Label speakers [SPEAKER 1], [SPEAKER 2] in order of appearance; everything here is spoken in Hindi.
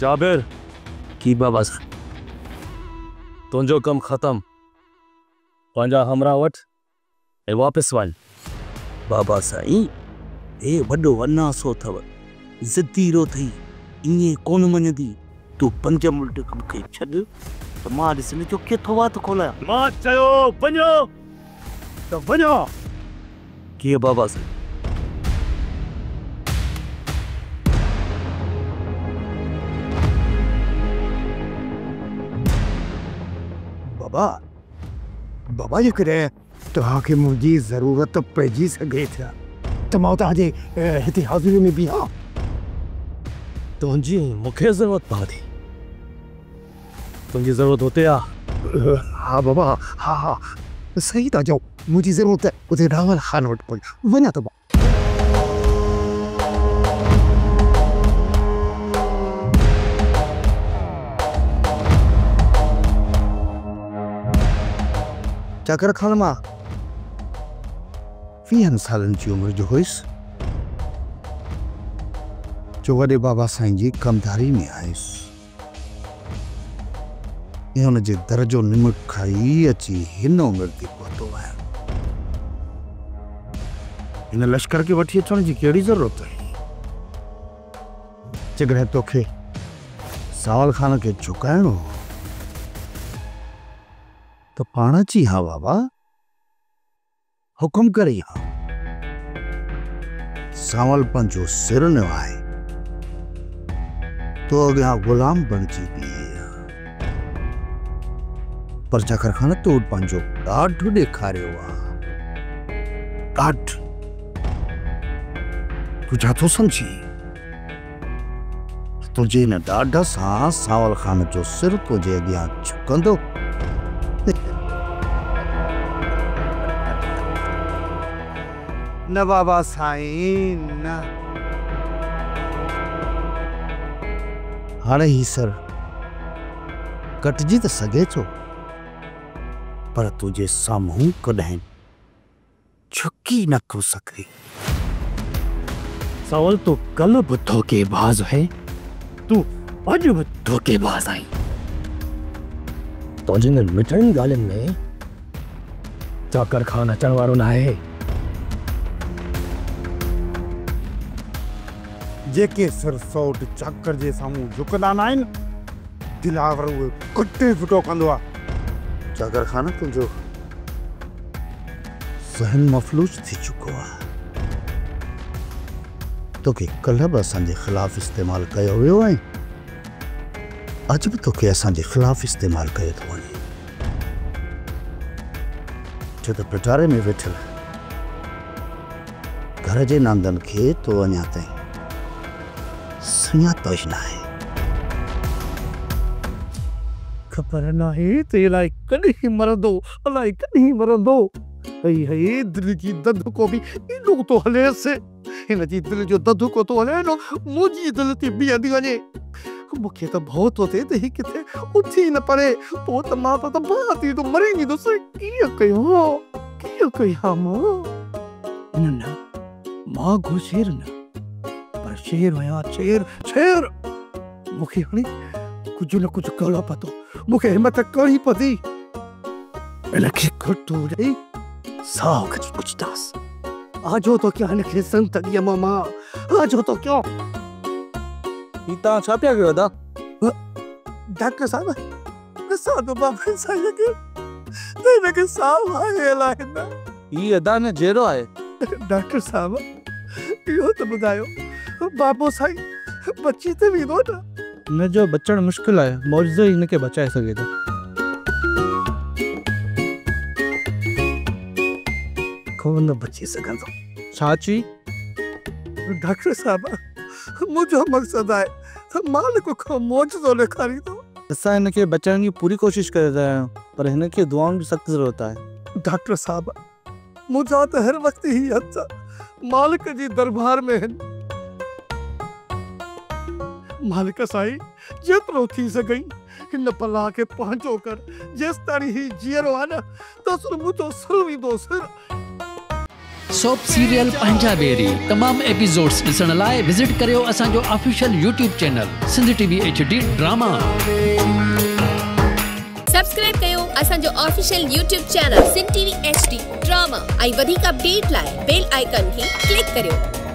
[SPEAKER 1] जाबिर
[SPEAKER 2] की बाबा साईं
[SPEAKER 1] तुंहिंजो कम खत्म पंहिंजा हमरा वठ ऐं वापस वञ।
[SPEAKER 2] बाबा साईं हे वॾो अनासो अथव ज़िद्दीरो थई इएं कोन मञंदी तूं 5 मिंट मूंखे छॾ त मां ॾिसण जो केथो वात खोलां।
[SPEAKER 1] मां चयो वञो त वञो।
[SPEAKER 2] कीअं बाबा साईं?
[SPEAKER 3] बाबा बाबा जी कॾहिं तव्हांखे मुंहिंजी ज़रूरत पइजी सघे था त मां तव्हांजे हिते हाज़िरी में बीहां।
[SPEAKER 1] तुंहिंजी मूंखे ज़रूरत पवंदी? तुंहिंजी ज़रूरत हुते आहे?
[SPEAKER 3] हा बाबा हा हा सही था चओ मुंहिंजी ज़रूरत उते रावल ख़ान वटि पई वञा थो।
[SPEAKER 2] चाकर खान मां 20 सालनि जी उमिरि जो हुयुसि जो वॾे बाबा साईं जी कमदारी में आयुसि। ऐं हुनजे दर जो निमक खाई अची हिन उमिरि ते पहुतो आहियां। हिन लश्कर खे वठी अचण जी कहिड़ी ज़रूरत आहे? जेकॾहिं तोखे सावल खान खे झुकाइणो हो तो पाण अची हा बाबा हुकुम करे हा। सावलपन जो सिर निभाए तो अॻियां गुलाम बणिजी बीहे। पर चाकर खान तो पंहिंजो ॾाढ ॾेखारियो आहे। ॾाढ तूं छा थो सम्झी? तुंहिंजे हिन ॾाढ सां सावल खान जो सिर तुंहिंजे अॻियां झुकंदो।
[SPEAKER 3] न बाबा साईं न।
[SPEAKER 2] हाणे ही सर कटजी त सघे थो पर तुझे साम्हूं कॾहिं झुकी न थो सघे।
[SPEAKER 1] सावल तो कल भी धोखेबाज है, तू अज भी धोखेबाज आई। तुझे मिठनि ॻाल्हियुनि में चाकर खान अचण वारो न आहे।
[SPEAKER 3] जेके सरसौट चाकर जे साम्हूं झुकंदा न आहिनि दिलावर उहे कटे फिटो कंदो आहे।
[SPEAKER 2] चाकर खान तुंहिंजो ज़हन मफलूज थी चुको आहे। तोखे कल्ह बि असांजे ख़िलाफ़ इस्तेमालु कयो वियो आहे, अॼु बि तोखे असांजे ख़िलाफ़ इस्तेमालु कयो थो वञे। छो त पिटारे में वेठल घर जे नांदनि खे तो अञा ताईं सुञातो ई न आहे।
[SPEAKER 3] ख़बर नाहे त अलाए कॾहिं मरंदो अलाए कॾहिं मरंदो। हई हई दिलि जी ददको बि एॾो थो हलेसि। हिन जी दिलि जो ददको थो हले एॾो मुंहिंजी दिलि ते बीहंदी वञे। मूंखे त भउ थो थिए त ही किथे उथी न पड़े पोइ त मां त तबाह थी तो मरी वेंदुसि। कीअं कयां मां? न मां घुसेर न पर शेर आहियां शेर शेर। मूंखे हाणे कुझु न कुझु करिणो पवंदो। मूंखे हिमत करणी पवंदी। इनखे घटि हुजे साओ कुझु पुछंदासीं। आजो तो क्या हिनखे संत ॾींहं मां आजो तो क्या।
[SPEAKER 1] ही तव्हां छा पिया कयो दा?
[SPEAKER 3] डॉक्टर साहब असां तो बाबा साईं खे हिनखे साओ आहे अलाए न।
[SPEAKER 1] ही अदा न जहिड़ो आहे।
[SPEAKER 3] डॉक्टर साहब इहो त ॿुधायो बाबो साईं बची त वेंदो न?
[SPEAKER 1] हिन जो बचण मुश्किल आहे, मौजूदु ही हिनखे बचाए सघे थो।
[SPEAKER 3] कोन बची सघंदो।
[SPEAKER 1] छा चई?
[SPEAKER 3] डॉक्टर साहब मुंहिंजो मक़सदु आहे त मालिक खां मौजूदो ॾेखारींदो।
[SPEAKER 1] असां हिनखे बचाइण जी पूरी कोशिशि करे रहिया आहियूं पर हिनखे दुआउनि जी सख़्त ज़रूरत आहे।
[SPEAKER 3] डॉक्टर साहब मुंहिंजा त हर वक़्तु ही हथ मालिक जी दरबार में आहिनि। मालिक साईं जेतिरो थी सघई हिन पला खे पंहिंजो कर। जेसि ताईं ही जीअरो आहे न तेसि मुंहिंजो सिर वेंदो सिर।
[SPEAKER 4] सोप सीरियल पंजाबेरी तमाम एपिसोड्स ॾिसण लाइ विज़िट करियो असांजो official YouTube channel Sindh TV HD drama.
[SPEAKER 5] Subscribe कयो असांजो official YouTube channel Sindh TV HD drama ऐं वधीक अपडेट लाइ बेल आइकन खे क्लिक करियो।